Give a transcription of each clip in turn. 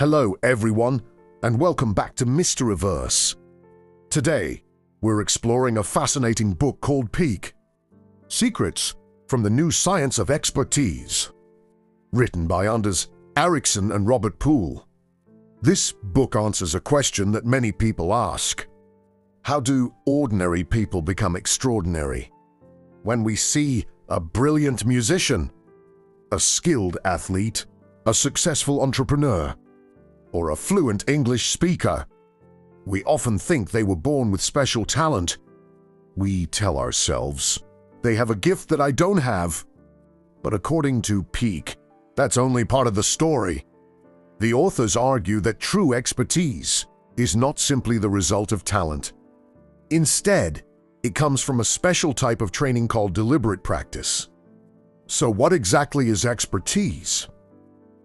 Hello everyone, and welcome back to MysteryVerse. Today, we're exploring a fascinating book called Peak: Secrets from the New Science of Expertise, written by Anders Ericsson and Robert Poole. This book answers a question that many people ask. How do ordinary people become extraordinary? When we see a brilliant musician, a skilled athlete, a successful entrepreneur, or a fluent English speaker, we often think they were born with special talent. We tell ourselves, they have a gift that I don't have. But according to Peak, that's only part of the story. The authors argue that true expertise is not simply the result of talent. Instead, it comes from a special type of training called deliberate practice. So what exactly is expertise?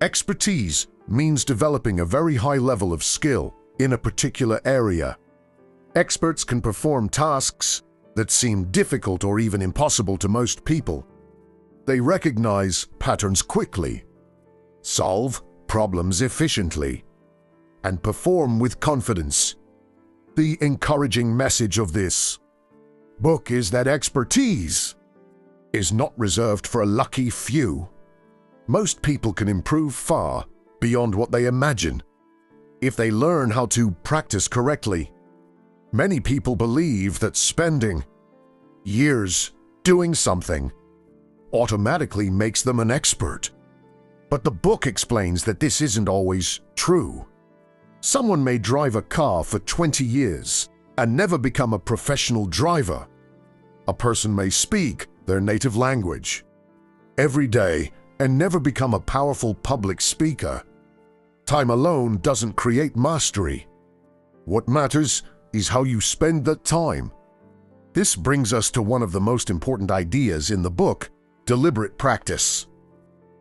Expertise means developing a very high level of skill in a particular area. Experts can perform tasks that seem difficult or even impossible to most people. They recognize patterns quickly, solve problems efficiently, and perform with confidence. The encouraging message of this book is that expertise is not reserved for a lucky few. Most people can improve far beyond what they imagine if they learn how to practice correctly. Many people believe that spending years doing something automatically makes them an expert. But the book explains that this isn't always true. Someone may drive a car for 20 years and never become a professional driver. A person may speak their native language every day and never become a powerful public speaker. Time alone doesn't create mastery. What matters is how you spend that time. This brings us to one of the most important ideas in the book: deliberate practice.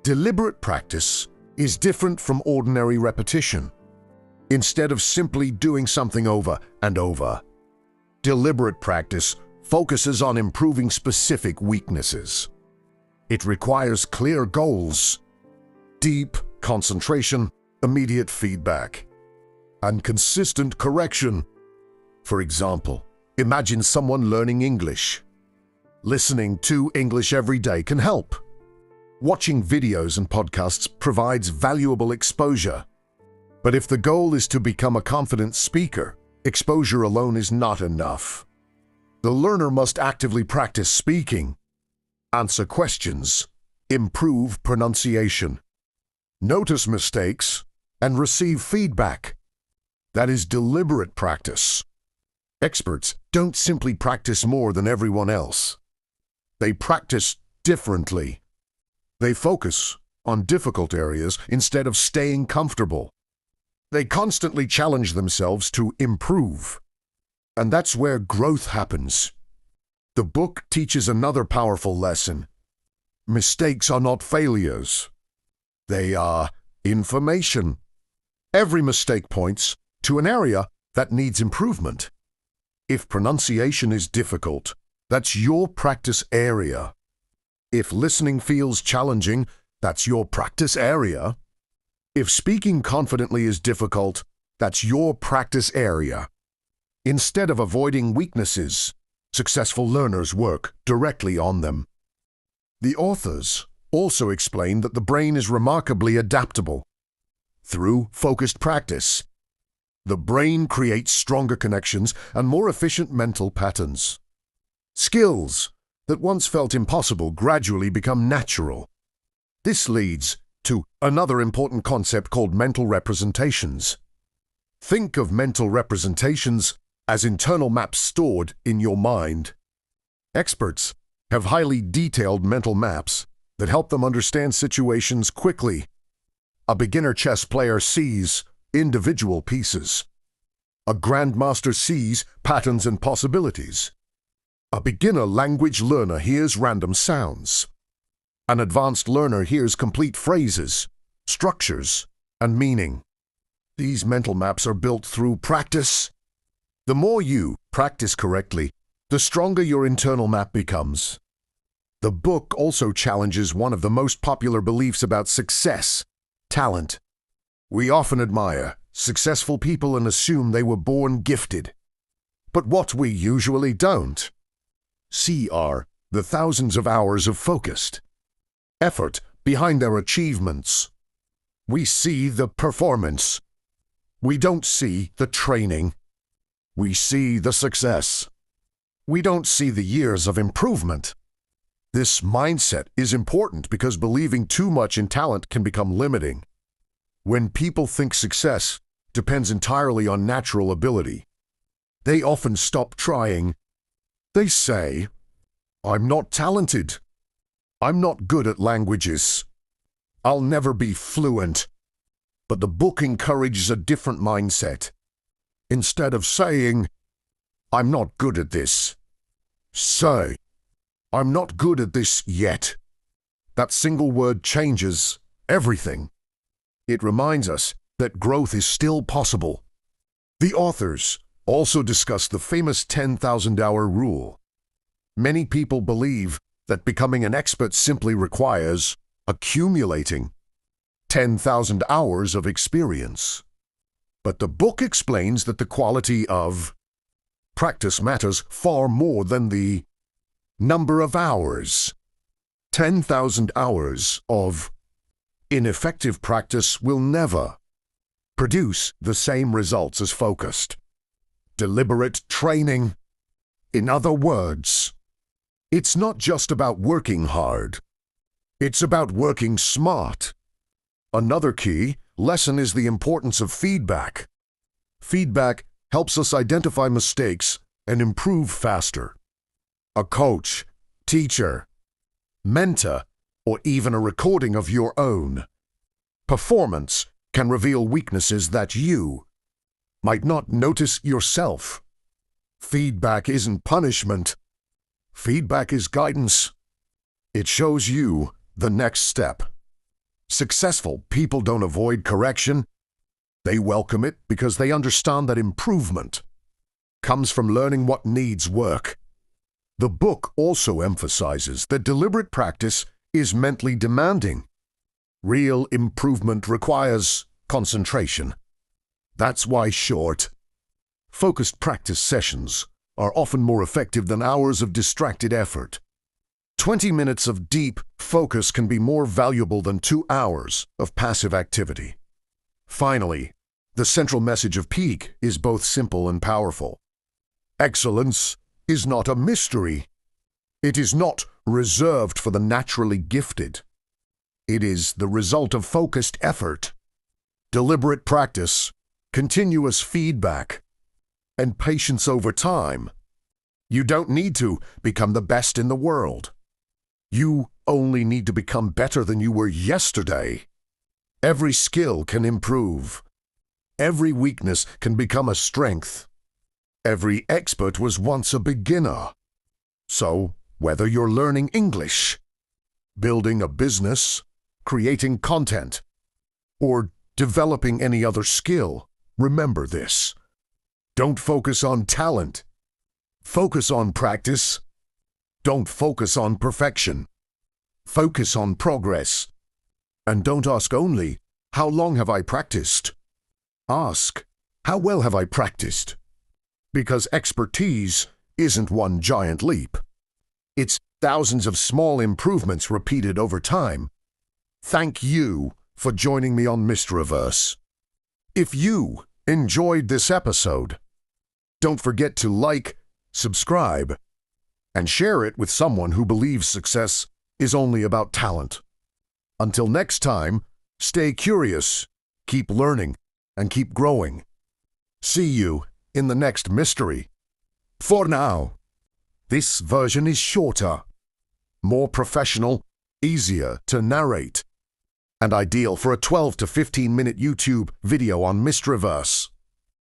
Deliberate practice is different from ordinary repetition. Instead of simply doing something over and over, deliberate practice focuses on improving specific weaknesses. It requires clear goals, deep concentration, immediate feedback, and consistent correction. For example, imagine someone learning English. Listening to English every day can help. Watching videos and podcasts provides valuable exposure. But if the goal is to become a confident speaker, exposure alone is not enough. The learner must actively practice speaking, answer questions, improve pronunciation, notice mistakes, and receive feedback. That is deliberate practice. Experts don't simply practice more than everyone else. They practice differently. They focus on difficult areas instead of staying comfortable. They constantly challenge themselves to improve. And that's where growth happens. The book teaches another powerful lesson. Mistakes are not failures. They are information. Every mistake points to an area that needs improvement. If pronunciation is difficult, that's your practice area. If listening feels challenging, that's your practice area. If speaking confidently is difficult, that's your practice area. Instead of avoiding weaknesses, successful learners work directly on them. The authors also explain that the brain is remarkably adaptable. Through focused practice, the brain creates stronger connections and more efficient mental patterns. Skills that once felt impossible gradually become natural. This leads to another important concept called mental representations. Think of mental representations as internal maps stored in your mind. Experts have highly detailed mental maps that help them understand situations quickly. A beginner chess player sees individual pieces. A grandmaster sees patterns and possibilities. A beginner language learner hears random sounds. An advanced learner hears complete phrases, structures, and meaning. These mental maps are built through practice. The more you practice correctly, the stronger your internal map becomes. The book also challenges one of the most popular beliefs about success: talent. We often admire successful people and assume they were born gifted. But what we usually don't see are the thousands of hours of focused effort behind their achievements. We see the performance. We don't see the training. We see the success. We don't see the years of improvement. This mindset is important because believing too much in talent can become limiting. When people think success depends entirely on natural ability, they often stop trying. They say, "I'm not talented. I'm not good at languages. I'll never be fluent." But the book encourages a different mindset. Instead of saying, "I'm not good at this," say, "I'm not good at this yet." That single word changes everything. It reminds us that growth is still possible. The authors also discuss the famous 10,000-hour rule. Many people believe that becoming an expert simply requires accumulating 10,000 hours of experience. But the book explains that the quality of practice matters far more than the number of hours. 10,000 hours of ineffective practice will never produce the same results as focused, deliberate training. In other words, it's not just about working hard. It's about working smart. Another key lesson is the importance of feedback. Feedback helps us identify mistakes and improve faster. A coach, teacher, mentor, or even a recording of your own performance can reveal weaknesses that you might not notice yourself. Feedback isn't punishment. Feedback is guidance. It shows you the next step. Successful people don't avoid correction. They welcome it because they understand that improvement comes from learning what needs work. The book also emphasizes that deliberate practice is mentally demanding. Real improvement requires concentration. That's why short, focused practice sessions are often more effective than hours of distracted effort. 20 minutes of deep focus can be more valuable than 2 hours of passive activity. Finally, the central message of Peak is both simple and powerful. Excellence is not a mystery. It is not reserved for the naturally gifted. It is the result of focused effort, deliberate practice, continuous feedback, and patience over time. You don't need to become the best in the world. You only need to become better than you were yesterday. Every skill can improve. Every weakness can become a strength. Every expert was once a beginner. So, whether you're learning English, building a business, creating content, or developing any other skill, remember this. Don't focus on talent. Focus on practice. Don't focus on perfection. Focus on progress. And don't ask only, "How long have I practiced?" Ask, "How well have I practiced?" Because expertise isn't one giant leap. It's thousands of small improvements repeated over time. Thank you for joining me on MysteryVerse. If you enjoyed this episode, don't forget to like, subscribe, and share it with someone who believes success is only about talent. Until next time, stay curious, keep learning, and keep growing. See you in the next mystery. For now, this version is shorter, more professional, easier to narrate, and ideal for a 12 to 15-minute YouTube video on MysteryVerse.